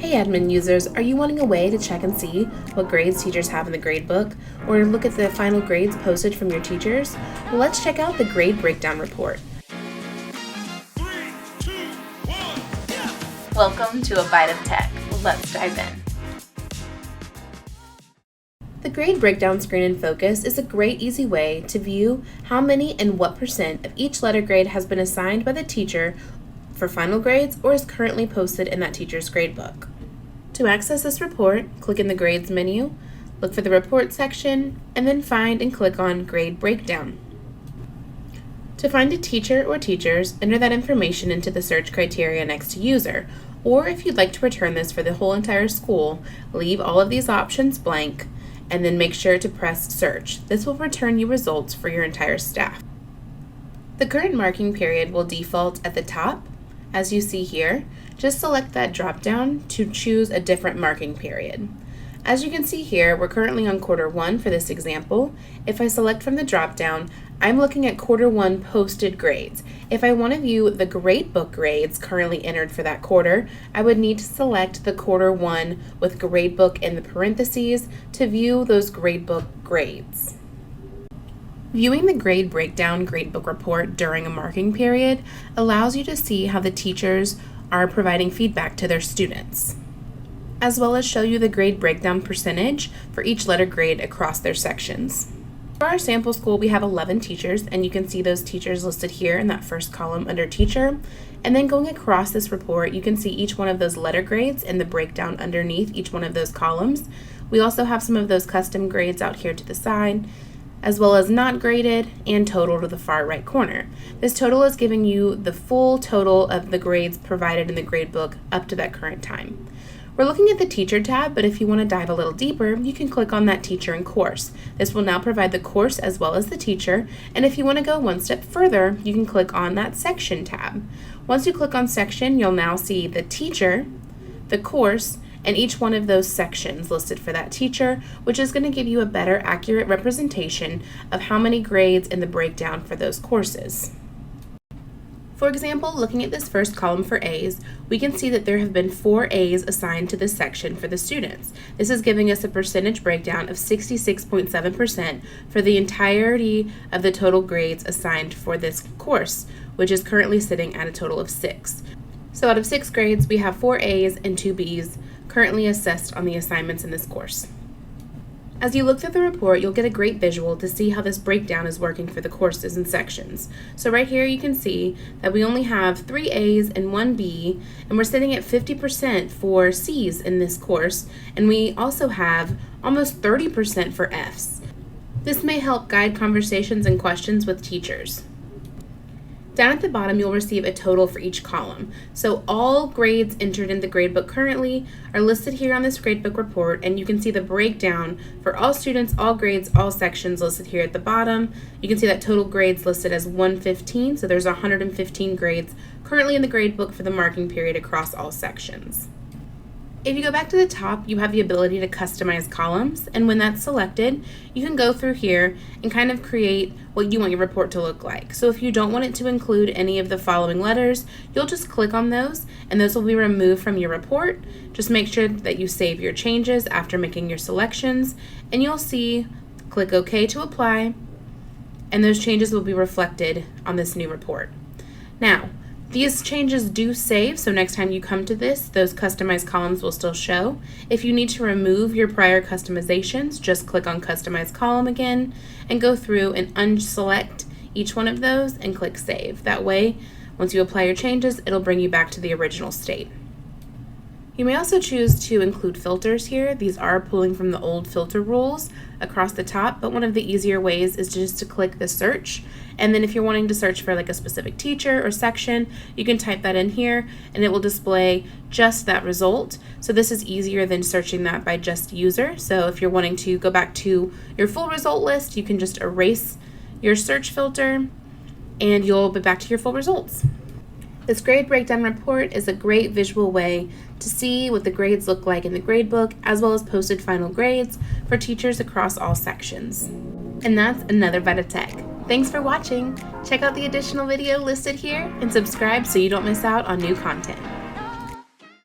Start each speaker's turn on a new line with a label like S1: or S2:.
S1: Hey admin users, are you wanting a way to check and see what grades teachers have in the gradebook, or look at the final grades posted from your teachers? Well, let's check out the grade breakdown report.
S2: 3, 2, 1, yeah.
S3: Welcome to a Byte of Tech. Let's dive in.
S1: The grade breakdown screen in focus is a great easy way to view how many and what % of each letter grade has been assigned by the teacher for final grades or is currently posted in that teacher's gradebook. To access this report, click in the Grades menu, look for the Report section, and then find and click on Grade Breakdown. To find a teacher or teachers, enter that information into the search criteria next to User, or if you'd like to return this for the whole entire school, leave all of these options blank, and then make sure to press Search. This will return you results for your entire staff. The current marking period will default at the top, as you see here. Just select that drop-down to choose a different marking period. As you can see here, we're currently on quarter 1 for this example. If I select from the drop-down, I'm looking at quarter 1 posted grades. If I want to view the gradebook grades currently entered for that quarter, I would need to select the quarter 1 with gradebook in the parentheses to view those gradebook grades. Viewing the grade breakdown gradebook report during a marking period allows you to see how the teachers are providing feedback to their students, as well as show you the grade breakdown percentage for each letter grade across their sections. For our sample school, we have 11 teachers, and you can see those teachers listed here in that first column under teacher. And then going across this report, you can see each one of those letter grades and the breakdown underneath each one of those columns. We also have some of those custom grades out here to the side, as well as not graded and total to the far right corner. This total is giving you the full total of the grades provided in the gradebook up to that current time. We're looking at the Teacher tab, but if you want to dive a little deeper, you can click on that Teacher and Course. This will now provide the course as well as the teacher, and if you want to go one step further, you can click on that Section tab. Once you click on Section, you'll now see the teacher, the course, and each one of those sections listed for that teacher, which is going to give you a better accurate representation of how many grades in the breakdown for those courses. For example, looking at this first column for A's, we can see that there have been 4 A's assigned to this section for the students. This is giving us a percentage breakdown of 66.7% for the entirety of the total grades assigned for this course, which is currently sitting at a total of 6. So out of 6 grades, we have 4 A's and 2 B's currently assessed on the assignments in this course. As you look through the report, you'll get a great visual to see how this breakdown is working for the courses and sections. So right here you can see that we only have 3 A's and 1 B, and we're sitting at 50% for C's in this course, and we also have almost 30% for F's. This may help guide conversations and questions with teachers. Down at the bottom, you'll receive a total for each column. So all grades entered in the gradebook currently are listed here on this gradebook report, and you can see the breakdown for all students, all grades, all sections listed here at the bottom. You can see that total grades listed as 115, so there's 115 grades currently in the gradebook for the marking period across all sections. If you go back to the top, you have the ability to customize columns, and when that's selected, you can go through here and kind of create what you want your report to look like. So if you don't want it to include any of the following letters, you'll just click on those, and those will be removed from your report. Just make sure that you save your changes after making your selections, and you'll see, click OK to apply, and those changes will be reflected on this new report. Now, these changes do save, so next time you come to this, those customized columns will still show. If you need to remove your prior customizations, just click on Customize Column again and go through and unselect each one of those and click Save. That way, once you apply your changes, it'll bring you back to the original state. You may also choose to include filters here. These are pulling from the old filter rules across the top, but one of the easier ways is just to click the search. And then if you're wanting to search for like a specific teacher or section, you can type that in here and it will display just that result. So this is easier than searching that by just user. So if you're wanting to go back to your full result list, you can just erase your search filter and you'll be back to your full results. This grade breakdown report is a great visual way to see what the grades look like in the gradebook, as well as posted final grades for teachers across all sections. And that's another Byte of Tech. Thanks for watching. Check out the additional video listed here and subscribe so you don't miss out on new content.